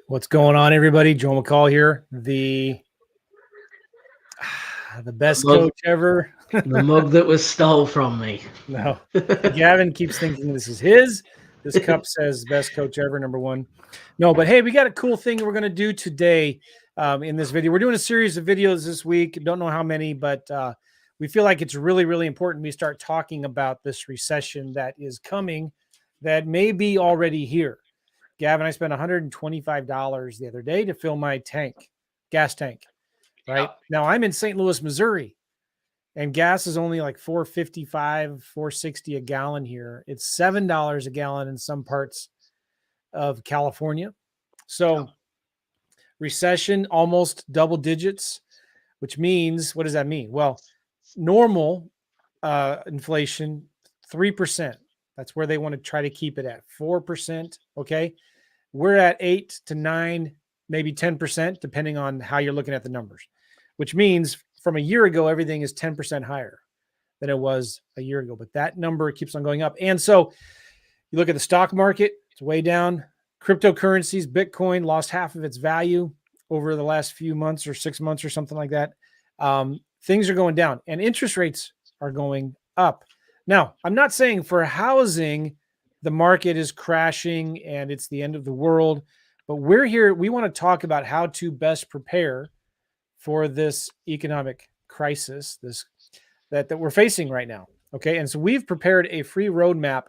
What's going on, everybody? Joe McCall here, the best mug, coach ever. the mug that was stole from me. No, Gavin keeps thinking this is his. This cup says best coach ever, number one. No, but hey, we got a cool thing we're going to do today in this video. We're doing a series of videos this week. Don't know how many, but we feel like it's really, really important we start talking about this recession that is coming, that may be already here. Gavin, I spent $125 the other day to fill my gas tank, right? Now I'm in St. Louis, Missouri, and gas is only like $4.55, $4.60 a gallon here. It's $7 a gallon in some parts of California. So recession, almost double digits, which means, what does that mean? Well, normal inflation, 3%. That's where they want to try to keep it at 4%. Okay. We're at 8 to 9, maybe 10%, depending on how you're looking at the numbers, which means from a year ago, everything is 10% higher than it was a year ago. But that number keeps on going up. And so you look at the stock market, it's way down. Cryptocurrencies, Bitcoin lost half of its value over the last few months or 6 months or something like that. Things are going down and interest rates are going up. Now, I'm not saying for housing, the market is crashing and it's the end of the world, but we're here. We want to talk about how to best prepare for this economic crisis, that we're facing right now. Okay. And so we've prepared a free roadmap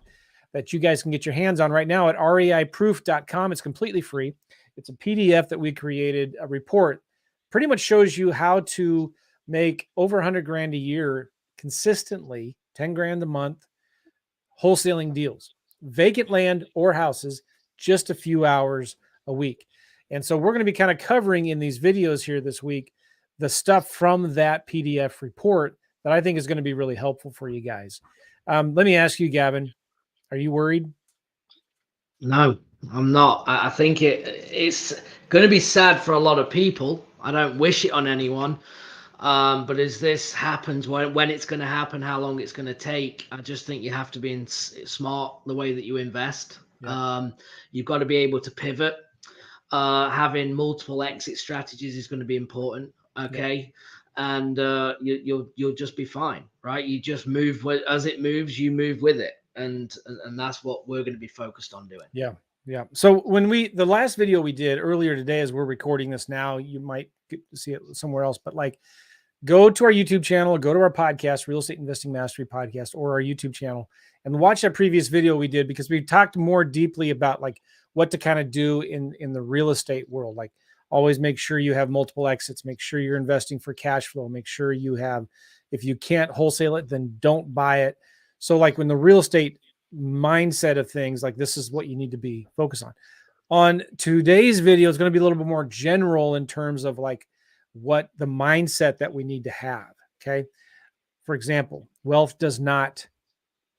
that you guys can get your hands on right now at reiproof.com. It's completely free. It's a PDF that we created, a report, pretty much shows you how to make over 100 grand a year consistently, 10 grand a month, wholesaling deals, vacant land or houses, just a few hours a week. And so we're going to be kind of covering in these videos here this week the stuff from that PDF report that I think is going to be really helpful for you guys. Let me ask you, Gavin, are you worried? No, I'm not. I think it's going to be sad for a lot of people. I don't wish it on anyone. But as this happens, when it's going to happen, how long it's going to take, I just think you have to be smart the way that you invest. Yeah. You've got to be able to pivot. Having multiple exit strategies is going to be important. Okay. Yeah. And you'll just be fine, right? You just move as it moves, you move with it. And that's what we're going to be focused on doing. Yeah. Yeah. So when the last video we did earlier today, as we're recording this now, you might get to see it somewhere else, but like, go to our YouTube channel, go to our podcast, Real Estate Investing Mastery Podcast, or our YouTube channel, and watch that previous video we did, because we talked more deeply about like what to kind of do in the real estate world. Like, always make sure you have multiple exits, make sure you're investing for cash flow, make sure you have, if you can't wholesale it, then don't buy it. So like when the real estate mindset of things, like this is what you need to be focused on. On today's video, it's going to be a little bit more general in terms of like what the mindset that we need to have. Okay. For example, wealth does not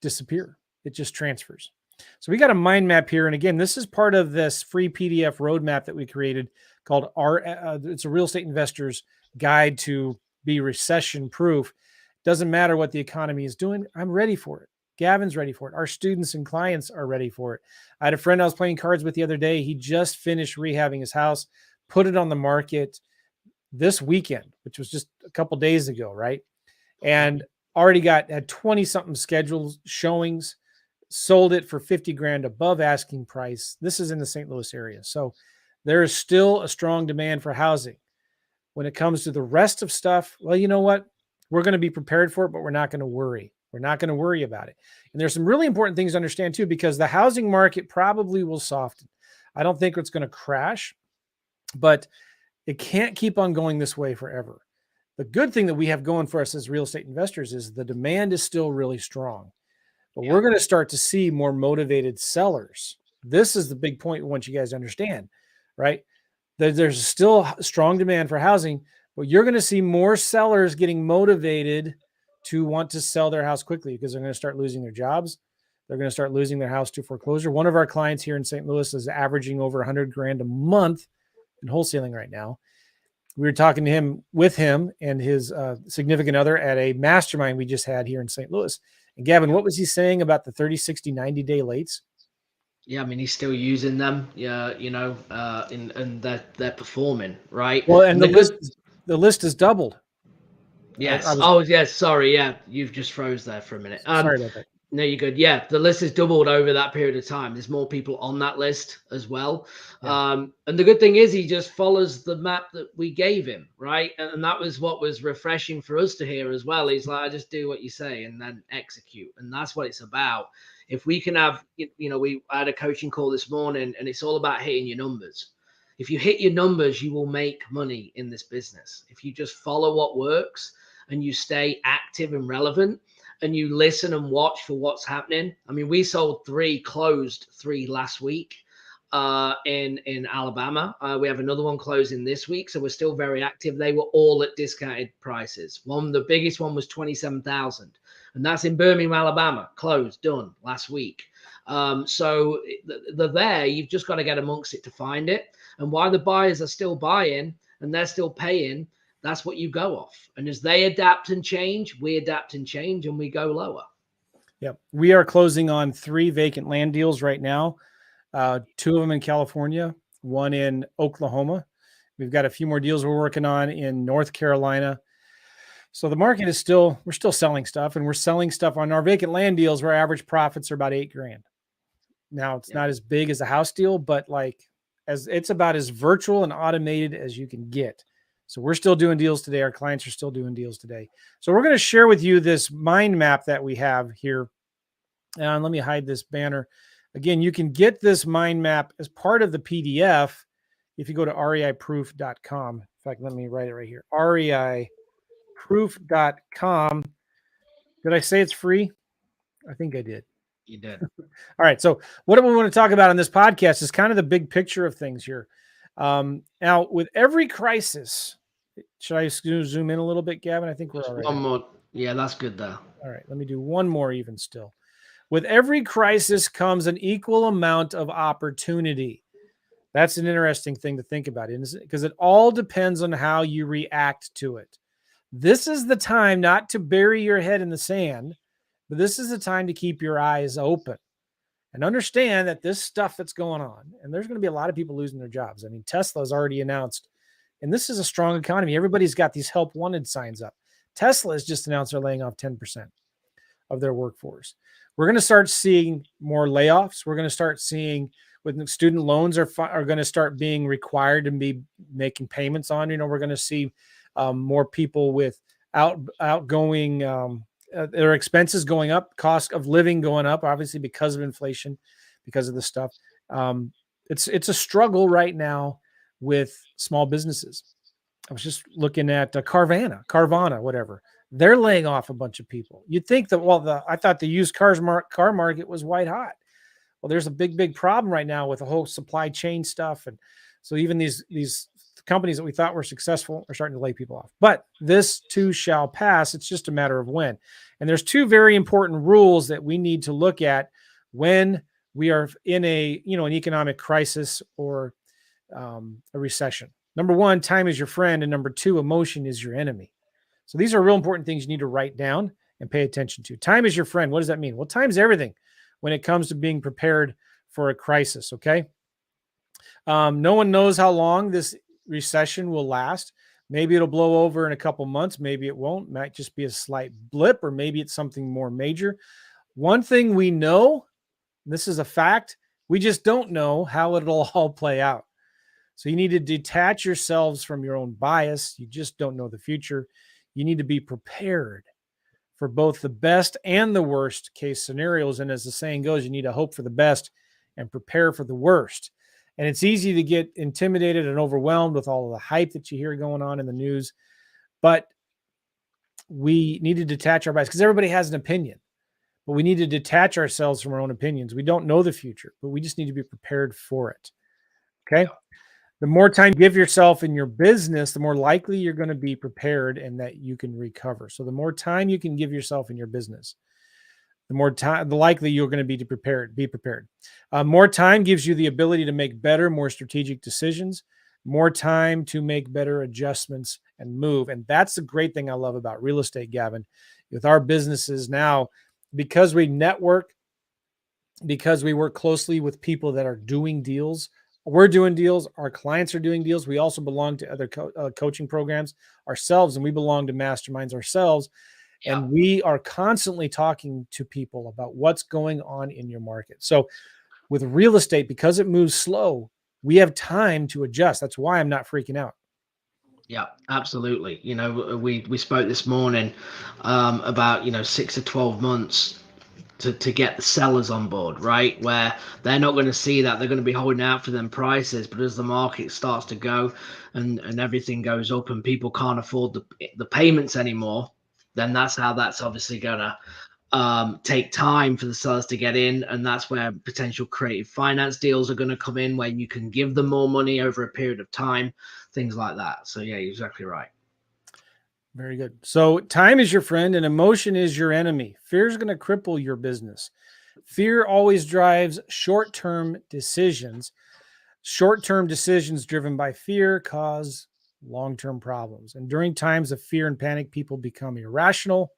disappear. It just transfers. So we got a mind map here. And again, this is part of this free PDF roadmap that we created called it's a real estate investor's guide to be recession proof. Doesn't matter what the economy is doing. I'm ready for it. Gavin's ready for it. Our students and clients are ready for it. I had a friend I was playing cards with the other day. He just finished rehabbing his house, put it on the market this weekend, which was just a couple days ago, right? And already had 20 something scheduled showings, sold it for 50 grand above asking price. This is in the St. Louis area. So there is still a strong demand for housing. When it comes to the rest of stuff, well, you know what? We're going to be prepared for it, but we're not going to worry. We're not going to worry about it. And there's some really important things to understand too, because the housing market probably will soften. I don't think it's going to crash, but it can't keep on going this way forever. The good thing that we have going for us as real estate investors is the demand is still really strong, but we're going to start to see more motivated sellers. This is the big point we want you guys to understand, right? There's still strong demand for housing, but you're going to see more sellers getting motivated to want to sell their house quickly because they're going to start losing their jobs. They're going to start losing their house to foreclosure. One of our clients here in St. Louis is averaging over 100 grand a month in wholesaling right now. We were talking to him and his significant other at a mastermind we just had here in St. Louis. And Gavin, what was he saying about the 30, 60, 90-day lates? Yeah, I mean, he's still using them. Yeah, and they're performing, right? Well, and And the good, the list is doubled. I yes. was Oh, yes. Sorry. Yeah, you've just froze there for a minute. sorry about that. No, you're good. Yeah, the list has doubled over that period of time. There's more people on that list as well. Yeah. And the good thing is he just follows the map that we gave him, right? And that was what was refreshing for us to hear as well. He's like, I just do what you say and then execute. And that's what it's about. If we can have, we had a coaching call this morning and it's all about hitting your numbers. If you hit your numbers, you will make money in this business. If you just follow what works and you stay active and relevant, and you listen and watch for what's happening. I mean, we sold closed three last week in Alabama. We have another one closing this week, so we're still very active. They were all at discounted prices. The biggest one was 27,000, and that's in Birmingham, Alabama. Closed, done last week. So they're there. You've just got to get amongst it to find it. And while the buyers are still buying and they're still paying, that's what you go off. And as they adapt and change, we adapt and change, and we go lower. Yep. We are closing on 3 vacant land deals right now. 2 of them in California, 1 in Oklahoma. We've got a few more deals we're working on in North Carolina. So the market is we're still selling stuff, and we're selling stuff on our vacant land deals where average profits are about $8,000. Now it's not as big as a house deal, but it's about as virtual and automated as you can get. So we're still doing deals today. Our clients are still doing deals today. So we're going to share with you this mind map that we have here. And let me hide this banner. Again, you can get this mind map as part of the PDF if you go to reiproof.com. In fact, let me write it right here. reiproof.com. Did I say it's free? I think I did. You did. All right. So what we want to talk about on this podcast is kind of the big picture of things here. Now, with every crisis, should I zoom in a little bit, Gavin? I think we're all right. One more. Yeah, that's good there. All right. Let me do one more even still. With every crisis comes an equal amount of opportunity. That's an interesting thing to think about, because it all depends on how you react to it. This is the time not to bury your head in the sand, but this is the time to keep your eyes open and understand that this stuff that's going on, and there's going to be a lot of people losing their jobs. I mean, Tesla's already announced, and this is a strong economy. Everybody's got these help wanted signs up. Tesla has just announced they're laying off 10% of their workforce. We're going to start seeing more layoffs. We're going to start seeing when student loans are going to start being required to be making payments on. We're going to see more people with outgoing their expenses going up, cost of living going up, obviously because of inflation, because of this stuff. It's a struggle right now with small businesses. I was just looking at Carvana, whatever. They're laying off a bunch of people. You'd think that, I thought the used car market was white hot. Well, there's a big problem right now with the whole supply chain stuff. And so even these companies that we thought were successful are starting to lay people off. But this too shall pass. It's just a matter of when. And there's 2 very important rules that we need to look at when we are in an economic crisis or a recession. Number 1, time is your friend. And number 2, emotion is your enemy. So these are real important things you need to write down and pay attention to. Time is your friend. What does that mean? Well, time's everything when it comes to being prepared for a crisis, okay? No one knows how long this recession will last. Maybe it'll blow over in a couple months. Maybe it won't. It might just be a slight blip, or maybe it's something more major. One thing we know, this is a fact, we just don't know how it'll all play out. So you need to detach yourselves from your own bias. You just don't know the future. You need to be prepared for both the best and the worst case scenarios. And as the saying goes, you need to hope for the best and prepare for the worst. And it's easy to get intimidated and overwhelmed with all of the hype that you hear going on in the news. But we need to detach our bias, because everybody has an opinion. But we need to detach ourselves from our own opinions. We don't know the future, but we just need to be prepared for it. Okay? The more time you give yourself in your business, the more likely you're going to be prepared and that you can recover. So the more time you can give yourself in your business, the likely you're going to be prepared. More time gives you the ability to make better, more strategic decisions, more time to make better adjustments and move. And that's the great thing I love about real estate, Gavin, with our businesses now, because we network because we work closely with people that are doing deals. We're doing deals. Our clients are doing deals. We also belong to other coaching programs ourselves, and we belong to masterminds ourselves. Yeah. And we are constantly talking to people about what's going on in your market. So with real estate, because it moves slow, we have time to adjust. That's why I'm not freaking out. Yeah, absolutely. You know, we spoke this morning about 6 to 12 months to get the sellers on board, right? Where they're not going to see that, they're going to be holding out for them prices, but as the market starts to go and everything goes up and people can't afford the payments anymore, then that's obviously going to take time for the sellers to get in, and that's where potential creative finance deals are going to come in, where you can give them more money over a period of time, things like that. So yeah, you're exactly right. Very good. So time is your friend and emotion is your enemy. Fear is going to cripple your business. Fear always drives short-term decisions. Short-term decisions driven by fear cause long-term problems. And during times of fear and panic, people become irrational.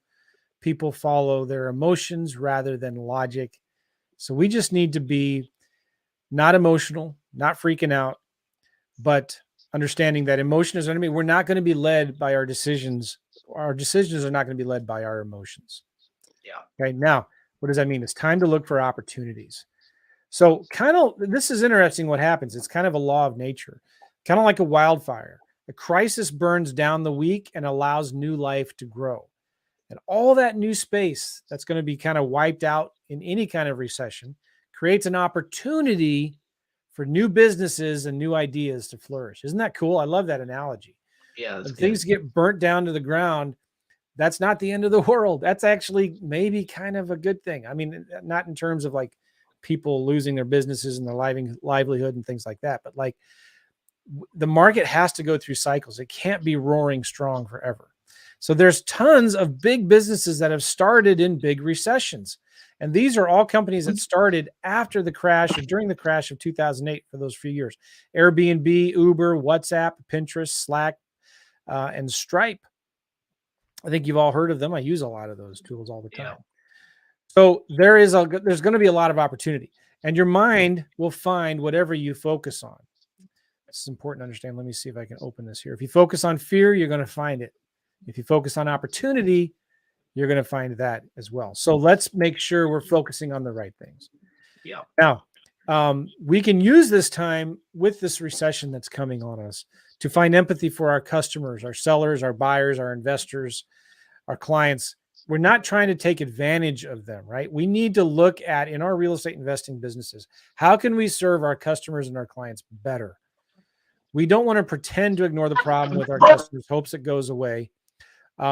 People follow their emotions rather than logic. So we just need to be not emotional, not freaking out, but understanding that emotion is enemy. We're not going to be led by our decisions. Our decisions are not going to be led by our emotions. Yeah. Okay. Now, what does that mean? It's time to look for opportunities. So this is interesting what happens. It's kind of a law of nature, kind of like a wildfire. A crisis burns down the weak and allows new life to grow. And all that new space that's going to be kind of wiped out in any kind of recession creates an opportunity for new businesses and new ideas to flourish. Isn't that cool? I love that analogy. Yeah, that's When good. things get burnt down to the ground, that's not the end of the world. That's actually maybe kind of a good thing. I mean, not in terms of like people losing their businesses and their livelihood and things like that, but like the market has to go through cycles. It can't be roaring strong forever. So there's tons of big businesses that have started in big recessions. And these are all companies that started after the crash or during the crash of 2008 for those few years. Airbnb, Uber, WhatsApp, Pinterest, Slack, and Stripe. I think you've all heard of them. I use a lot of those tools all the time. Yeah. So there's going to be a lot of opportunity, and your mind will find whatever you focus on. This is important to understand. Let me see if I can open this here. If you focus on fear, you're going to find it. If you focus on opportunity, you're going to find that as well. So let's make sure we're focusing on the right things. Yeah. Now, we can use this time with this recession that's coming on us to find empathy for our customers, our sellers, our buyers, our investors, our clients. We're not trying to take advantage of them, right? We need to look at, in our real estate investing businesses, how can we serve our customers and our clients better? We don't want to pretend to ignore the problem with our customers, hopes it goes away.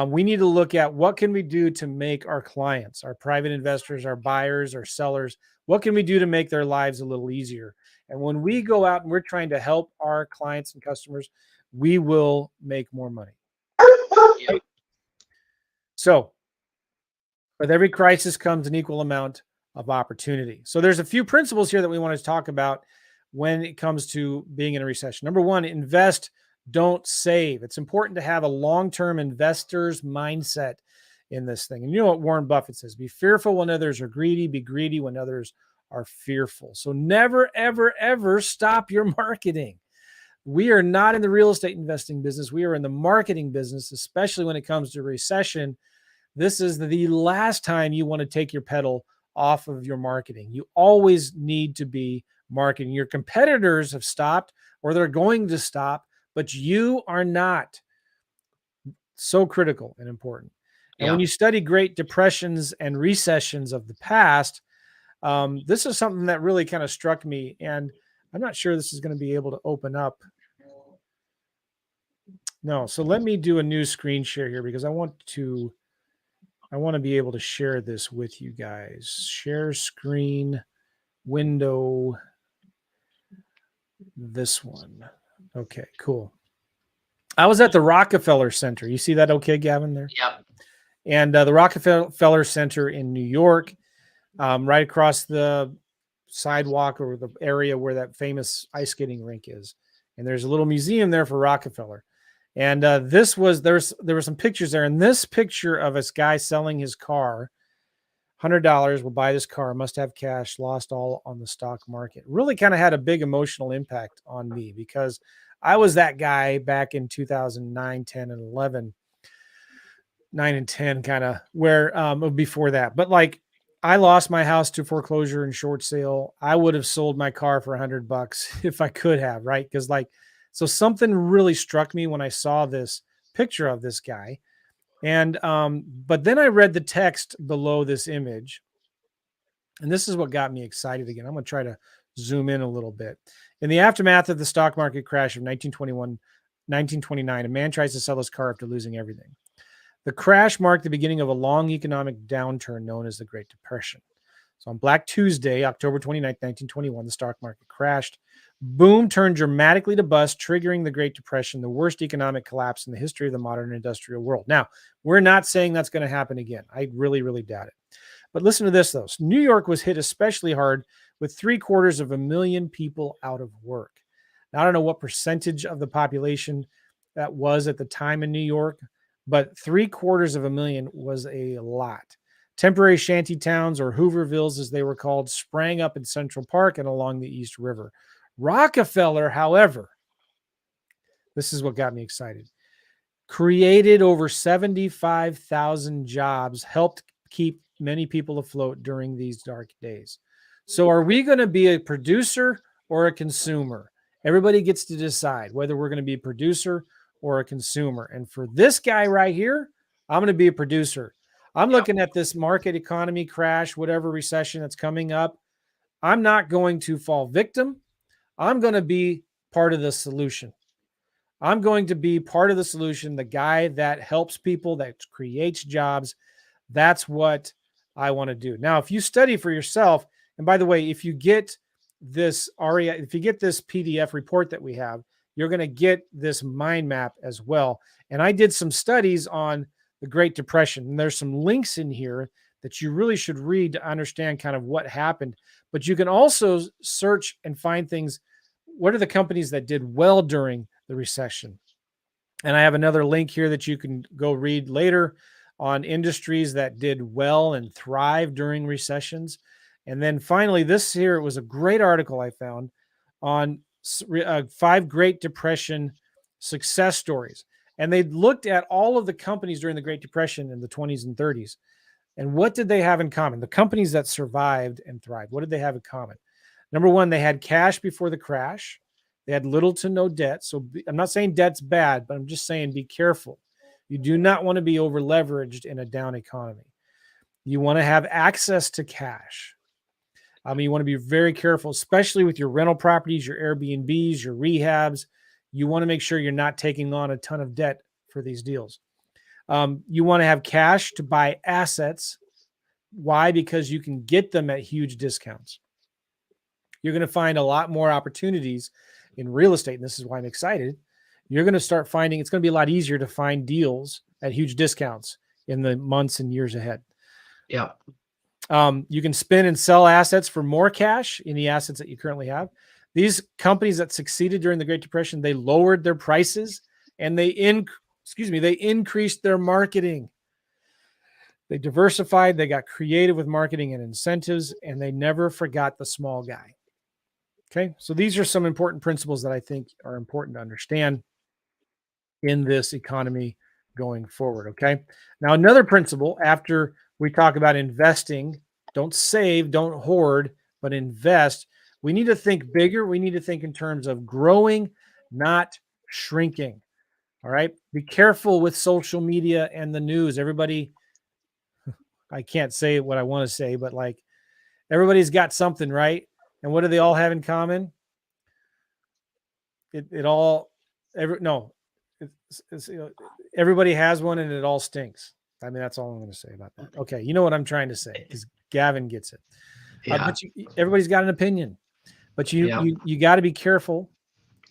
We need to look at what can we do to make our clients, our private investors, our buyers, our sellers, what can we do to make their lives a little easier? And when we go out and we're trying to help our clients and customers, we will make more money. Yeah. So with every crisis comes an equal amount of opportunity. So there's a few principles here that we want to talk about when it comes to being in a recession. Number one, invest, don't save. It's important to have a long-term investor's mindset in this thing. And you know what Warren Buffett says, be fearful when others are greedy, be greedy when others are fearful. So never, ever, ever stop your marketing. We are not in the real estate investing business. We are in the marketing business, especially when it comes to recession. This is the last time you want to take your pedal off of your marketing. You always need to be marketing. Your competitors have stopped or they're going to stop, but you are not. So critical and important. And Yeah. when you study great depressions and recessions of the past, this is something that really kind of struck me. And I'm not sure this is going to be able to open up. No. So let me do a new screen share here because I want to be able to share this with you guys. Share screen window. This one. Okay, cool. I was at the Rockefeller Center. You see that okay, Gavin, there? Yeah. And the Rockefeller Center in New York, right across the sidewalk or the area where that famous ice skating rink is. And there's a little museum there for Rockefeller. And there were some pictures there. And this picture of this guy selling his car, $100, will buy this car, must have cash, lost all on the stock market. Really kind of had a big emotional impact on me because I was that guy back in 2009, 10, and 11, 9 and 10, kind of where before that. But like I lost my house to foreclosure and short sale. I would have sold my car for $100 if I could have, right? Because like, so something really struck me when I saw this picture of this guy. And but then I read the text below this image, and this is what got me excited again. I'm going to try to zoom in a little bit. In the aftermath of the stock market crash of 1929, a man tries to sell his car after losing everything. The crash marked the beginning of a long economic downturn known as the Great Depression. So on Black Tuesday, October 29, 1921, the stock market crashed. Boom turned dramatically to bust, triggering the Great Depression, the worst economic collapse in the history of the modern industrial world. Now, we're not saying that's going to happen again. I really, really doubt it. But listen to this, though. New York was hit especially hard with 750,000 people out of work. Now, I don't know what percentage of the population that was at the time in New York, but 750,000 was a lot. Temporary shanty towns, or Hoovervilles as they were called, sprang up in Central Park and along the East River. Rockefeller, however, this is what got me excited, created over 75,000 jobs, helped keep many people afloat during these dark days. So are we going to be a producer or a consumer? Everybody gets to decide whether we're going to be a producer or a consumer. And for this guy right here, I'm going to be a producer. I'm looking at this market economy crash, whatever recession that's coming up. I'm not going to fall victim. I'm going to be part of the solution. I'm going to be part of the solution, the guy that helps people, that creates jobs. That's what I want to do. Now, if you study for yourself, and by the way, if you get this if you get this PDF report that we have, you're going to get this mind map as well. And I did some studies on the Great Depression, and there's some links in here that you really should read to understand kind of what happened. But you can also search and find things. What are the companies that did well during the recession? And I have another link here that you can go read later on industries that did well and thrive during recessions. And then finally, this here was a great article I found on 5 Great Depression success stories. And they looked at all of the companies during the Great Depression in the 20s and 30s. And what did they have in common? The companies that survived and thrived, what did they have in common? Number one, they had cash before the crash. They had little to no debt. So I'm not saying debt's bad, but I'm just saying be careful. You do not want to be over leveraged in a down economy. You want to have access to cash. You want to be very careful, especially with your rental properties, your Airbnbs, your rehabs. You want to make sure you're not taking on a ton of debt for these deals. You want to have cash to buy assets. Why? Because you can get them at huge discounts. You're going to find a lot more opportunities in real estate, and this is why I'm excited. You're going to start finding it's going to be a lot easier to find deals at huge discounts in the months and years ahead. Yeah. You can spin and sell assets for more cash in the assets that you currently have. These companies that succeeded during the Great Depression, they lowered their prices and they increased their marketing. They diversified, they got creative with marketing and incentives, and they never forgot the small guy. Okay, so these are some important principles that I think are important to understand in this economy going forward. Okay, now another principle after we talk about investing, don't save, don't hoard, but invest. We need to think bigger. We need to think in terms of growing, not shrinking. All right, be careful with social media and the news. Everybody, I can't say what I want to say, but like everybody's got something, right? And what do they all have in common? Everybody has one and it all stinks. I mean, that's all I'm going to say about that. Okay. You know what I'm trying to say because Gavin gets it. Yeah. But everybody's got an opinion, but you got to be careful,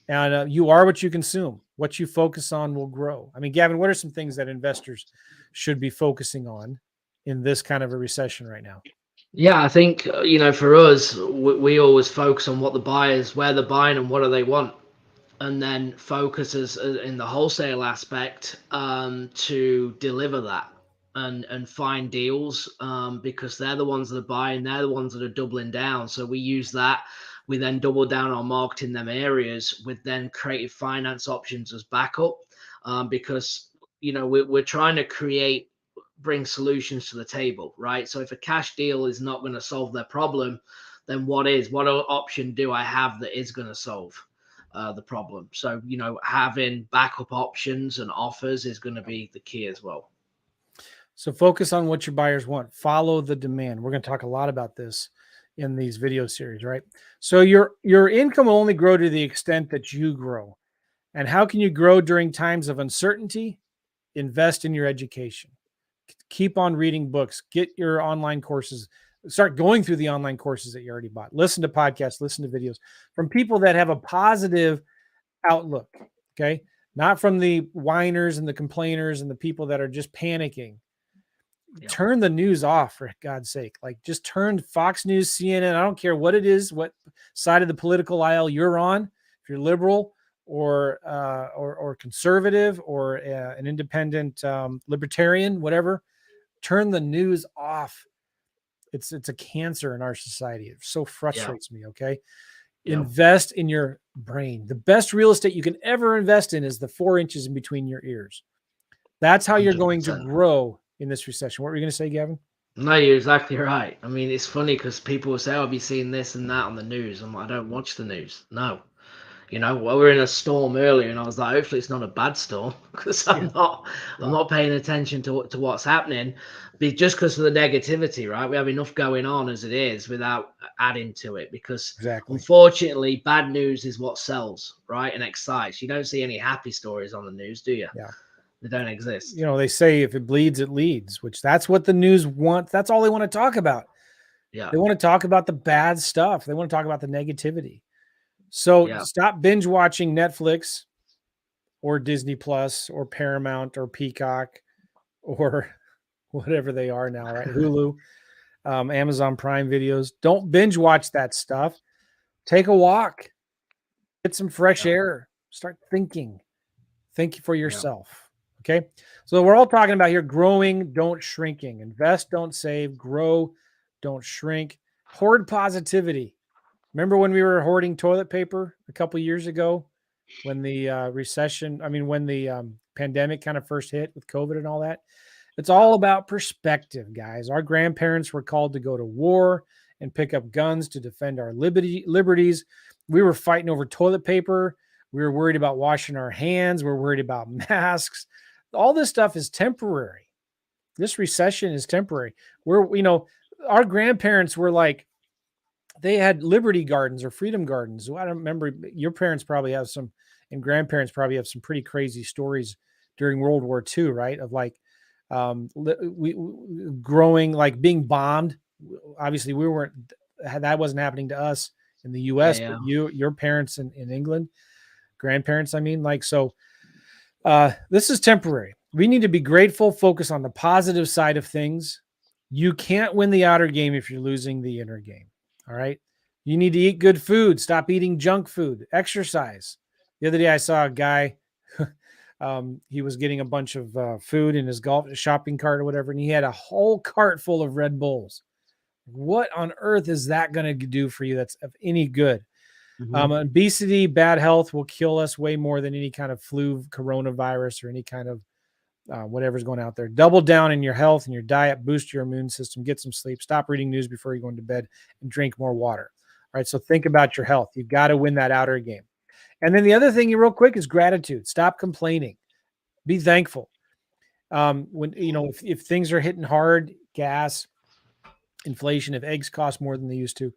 and you are what you consume. What you focus on will grow. I mean, Gavin, what are some things that investors should be focusing on in this kind of a recession right now? Yeah, I think, for us, we always focus on what the buyers, where they're buying and what do they want. And then focus in the wholesale aspect to deliver that. and find deals, because they're the ones that are buying, they're the ones that are doubling down. So we use that. We then double down on marketing them areas with then creative finance options as backup, because we're trying to bring solutions to the table, right? So if a cash deal is not going to solve their problem, then what option do I have that is going to solve the problem? So having backup options and offers is going to be the key as well. So focus on what your buyers want. Follow the demand. We're going to talk a lot about this in these video series, right? So your income will only grow to the extent that you grow. And how can you grow during times of uncertainty? Invest in your education. Keep on reading books. Get your online courses. Start going through the online courses that you already bought. Listen to podcasts, listen to videos from people that have a positive outlook, okay? Not from the whiners and the complainers and the people that are just panicking. Turn the news off, for God's sake. Like, just turn Fox News, CNN. I don't care what it is, what side of the political aisle you're on. If you're liberal or conservative or an independent libertarian, whatever, turn the news off. It's a cancer in our society. It so frustrates me. Okay. Invest in your brain. The best real estate you can ever invest in is the 4 inches in between your ears. That's how you're going to 100%. grow in this recession. What were you going to say, Gavin? No, you're exactly right. I mean, it's funny because people will say, "Oh, have you seen this and that on the news?" I'm like, I don't watch the news. No. Well, we were in a storm earlier, and I was like, hopefully it's not a bad storm, because I'm not paying attention to what's happening, just because of the negativity, right? We have enough going on as it is without adding to it, because unfortunately, bad news is what sells, right, and excites. You don't see any happy stories on the news, do you? Yeah. They don't exist. They say if it bleeds, it leads, which that's what the news wants. That's all they want to talk about. Yeah. They want to talk about the bad stuff. They want to talk about the negativity. So stop binge watching Netflix or Disney Plus or Paramount or Peacock or whatever they are now, right? Hulu, Amazon Prime videos. Don't binge watch that stuff. Take a walk. Get some fresh air. Start thinking. Think for yourself. Okay. So we're all talking about here growing, don't shrinking. Invest, don't save. Grow, don't shrink. Hoard positivity. Remember when we were hoarding toilet paper a couple years ago when the when the pandemic kind of first hit with COVID and all that? It's all about perspective, guys. Our grandparents were called to go to war and pick up guns to defend our liberties. We were fighting over toilet paper. We were worried about washing our hands. We're worried about masks. All this stuff is temporary. This recession is temporary. Our grandparents were like, they had Liberty Gardens or Freedom Gardens. I don't remember. Your parents probably have some, and grandparents probably have some pretty crazy stories during World War II, right? Of like we growing, like being bombed. Obviously, that wasn't happening to us in the U.S., but your parents in England, grandparents, this is temporary. We need to be grateful, focus on the positive side of things. You can't win the outer game if you're losing the inner game. All right. You need to eat good food. Stop eating junk food. Exercise. The other day I saw a guy, he was getting a bunch of food in his shopping cart or whatever, and he had a whole cart full of Red Bulls. What on earth is that going to do for you that's of any good? Obesity, bad health will kill us way more than any kind of flu, coronavirus, or any kind of whatever's going out there. Double down in your health and your diet, boost your immune system, get some sleep, stop reading news before you go into bed, and drink more water. All right. So think about your health. You've got to win that outer game. And then the other thing, real quick, is gratitude. Stop complaining. Be thankful. If things are hitting hard, gas, inflation, if eggs cost more than they used to,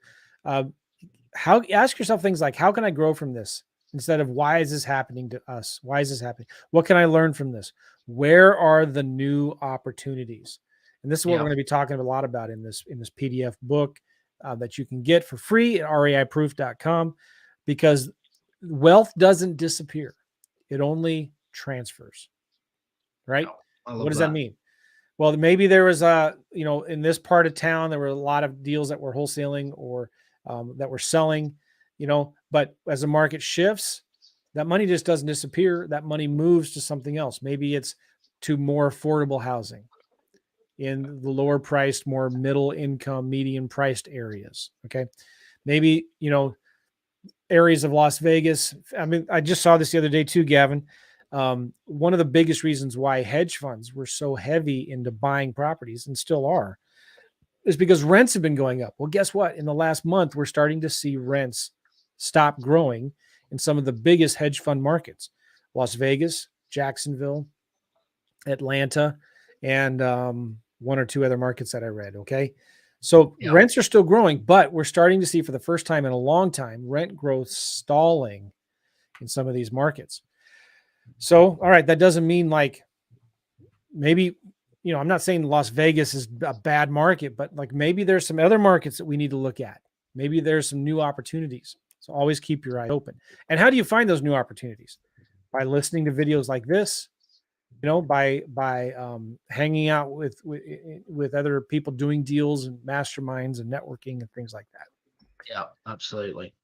ask yourself things like, how can I grow from this? Instead of, why is this happening to us? Why is this happening? What can I learn from this? Where are the new opportunities? And this is what we're going to be talking a lot about in this PDF book that you can get for free at raiproof.com, because wealth doesn't disappear. It only transfers. Right? What does that mean? Well, maybe there was in this part of town, there were a lot of deals that were wholesaling or that were selling, but as the market shifts, that money just doesn't disappear. That money moves to something else. Maybe it's to more affordable housing. in the lower priced, more middle income, medium priced areas. Okay. Maybe, areas of Las Vegas. I mean, I just saw this the other day too, Gavin. One of the biggest reasons why hedge funds were so heavy into buying properties and still are is because rents have been going up. Well, guess what? In the last month, we're starting to see rents stop growing in some of the biggest hedge fund markets: Las Vegas, Jacksonville, Atlanta, and one or two other markets that I read. Okay. So Yeah. rents are still growing, but we're starting to see for the first time in a long time rent growth stalling in some of these markets. So, all right, that doesn't mean like maybe, I'm not saying Las Vegas is a bad market, but like maybe there's some other markets that we need to look at. Maybe there's some new opportunities. So always keep your eyes open. And how do you find those new opportunities? By listening to videos like this, by hanging out with other people doing deals and masterminds and networking and things like that. Yeah, absolutely.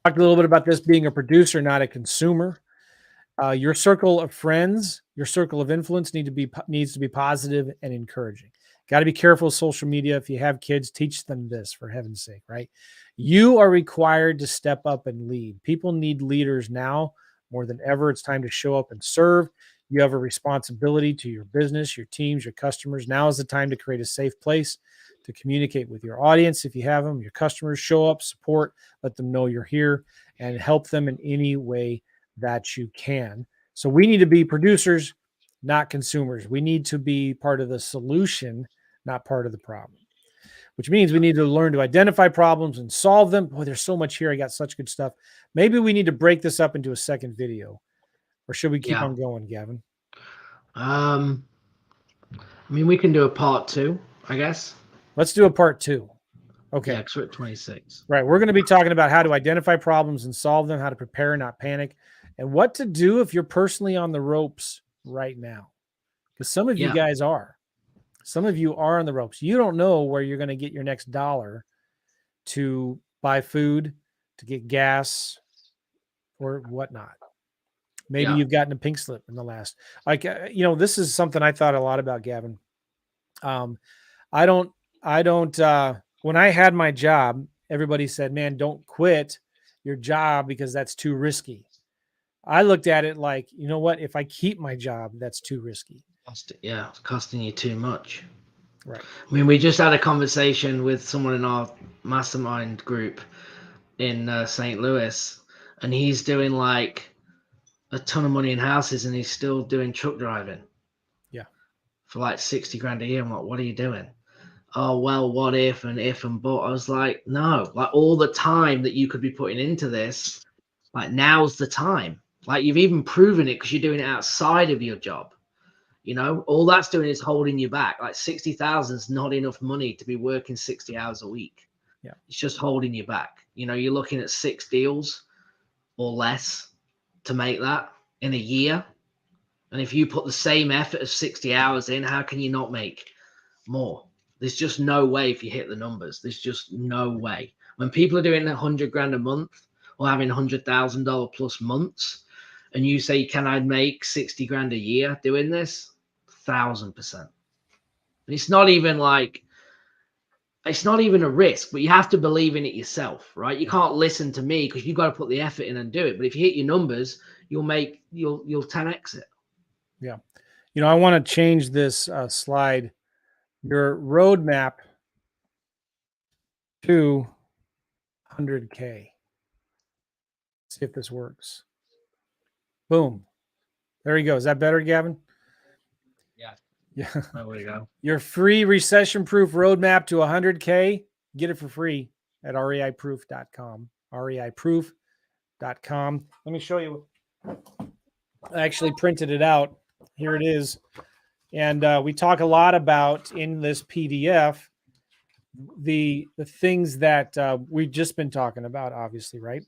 Talked a little bit about this being a producer, not a consumer. Your circle of friends, your circle of influence needs to be positive and encouraging. Got to be careful with social media. If you have kids, teach them this, for heaven's sake, right? You are required to step up and lead. People need leaders now more than ever. It's time to show up and serve. You have a responsibility to your business, your teams, your customers. Now is the time to create a safe place to communicate with your audience. If you have them, your customers, show up, support, let them know you're here, and help them in any way that you can. So we need to be producers, not consumers. We need to be part of the solution, not part of the problem, which means we need to learn to identify problems and solve them. Boy, there's so much here. I got such good stuff. Maybe we need to break this up into a second video, or should we keep on going, Gavin? I mean, we can do a part 2, I guess. Let's do a part 2. Okay. Yeah, 'cause we're at 26. Right. We're going to be talking about how to identify problems and solve them, how to prepare, not panic, and what to do if you're personally on the ropes right now. Because some of you guys are. Some of you are on the ropes. You don't know where you're going to get your next dollar to buy food, to get gas, or whatnot. Maybe you've gotten a pink slip in the last. This is something I thought a lot about, Gavin. I don't. When I had my job, everybody said, "Man, don't quit your job because that's too risky." I looked at it like, you know what? If I keep my job, that's too risky. Yeah, it's costing you too much. Right. I mean, we just had a conversation with someone in our mastermind group in St. Louis, and he's doing like a ton of money in houses, and he's still doing truck driving. Yeah. For like 60 grand a year. I'm like, what are you doing? Oh, well, what if and but. I was like, no, like all the time that you could be putting into this, like now's the time. Like you've even proven it because you're doing it outside of your job. All that's doing is holding you back. Like 60,000 is not enough money to be working 60 hours a week. Yeah. It's just holding you back. You're looking at 6 deals or less to make that in a year. And if you put the same effort of 60 hours in, how can you not make more? There's just no way if you hit the numbers. There's just no way. When people are doing 100 grand a month or having $100,000 plus months, and you say, can I make 60 grand a year doing this? 1,000%. And it's not even a risk, but you have to believe in it yourself, right? You can't listen to me because you've got to put the effort in and do it. But if you hit your numbers, you'll 10x it. Yeah. I want to change this slide, your roadmap to 100K. See if this works. Boom. There you go. Is that better, Gavin? Yeah. Yeah. There we go. Your free recession-proof roadmap to 100K. Get it for free at reiproof.com. reiproof.com. Let me show you. I actually printed it out. Here it is. And we talk a lot about in this PDF the things that we've just been talking about, obviously, right?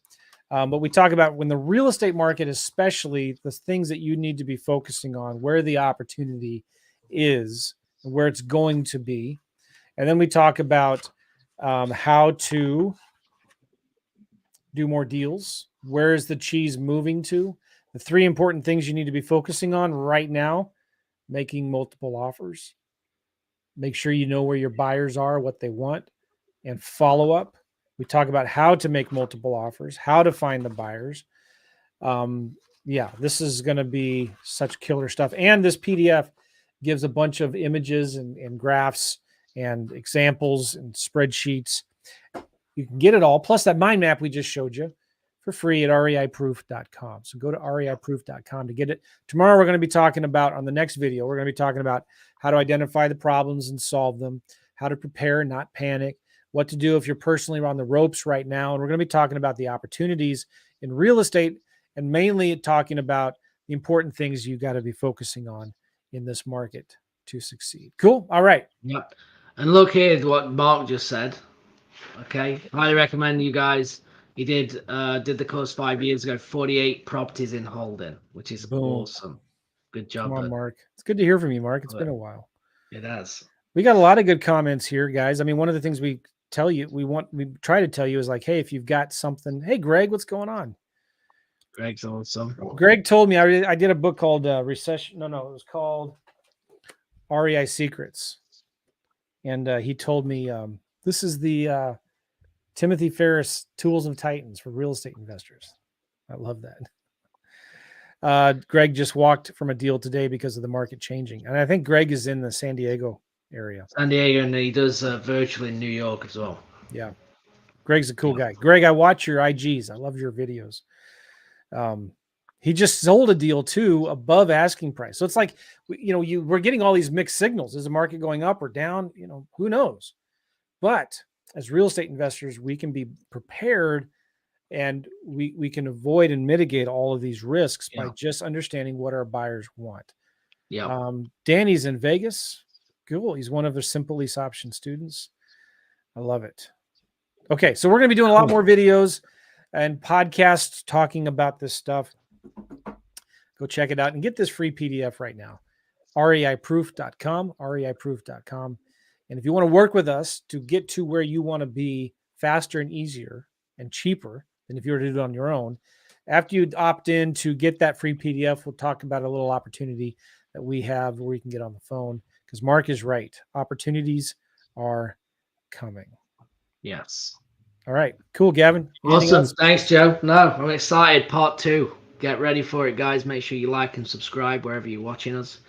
But we talk about when the real estate market, especially the things that you need to be focusing on, where the opportunity is, where it's going to be. And then we talk about how to do more deals. Where is the cheese moving to? The 3 important things you need to be focusing on right now: making multiple offers, Make sure you know where your buyers are, what they want, and follow up. We talk about how to make multiple offers, how to find the buyers. Yeah, this is going to be such killer stuff. And this PDF gives a bunch of images and graphs and examples and spreadsheets. You can get it all, plus that mind map we just showed you for free at reiproof.com. So go to reiproof.com to get it. Tomorrow we're going to be talking about, on the next video, we're going to be talking about how to identify the problems and solve them, how to prepare, not panic, what to do if you're personally on the ropes right now. And we're going to be talking about the opportunities in real estate, and mainly talking about the important things you got to be focusing on in this market to succeed. Cool. All right. Yep. And look here, what Mark just said. Okay, highly recommend you guys. He did the course 5 years ago. 48 properties in holding, which is awesome. Good job, Come on, Mark. It's good to hear from you, Mark. It's been a while. It has. We got a lot of good comments here, guys. I mean, one of the things we tell you, we try to tell you is like, hey, if you've got something, hey, Greg, what's going on? Greg's awesome. Greg told me I did a book called Recession. No, it was called REI Secrets. And he told me this is the Timothy Ferriss Tools of Titans for real estate investors. I love that. Greg just walked from a deal today because of the market changing. And I think Greg is in the San Diego area. San Diego, and he does virtually in New York as well. Yeah. Greg's a cool guy. Greg, I watch your IGs. I love your videos. He just sold a deal too above asking price. So it's like, we're getting all these mixed signals. Is the market going up or down? Who knows? But as real estate investors, we can be prepared, and we can avoid and mitigate all of these risks by just understanding what our buyers want. Yeah. Danny's in Vegas. Cool. He's one of the Simple Lease Option students. I love it. Okay. So we're going to be doing a lot more videos and podcasts talking about this stuff. Go check it out and get this free PDF right now. reiproof.com, reiproof.com. And if you want to work with us to get to where you want to be faster and easier and cheaper than if you were to do it on your own, after you opt in to get that free PDF, we'll talk about a little opportunity that we have where we can get on the phone, because Mark is right. Opportunities are coming. Yes. All right. Cool, Gavin. Awesome. Thanks, Joe. No, I'm excited. Part 2. Get ready for it, guys. Make sure you like and subscribe wherever you're watching us.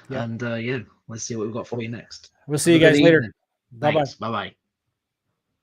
Yep. And let's see what we've got for you next. We'll see you guys later. Bye-bye. Bye-bye.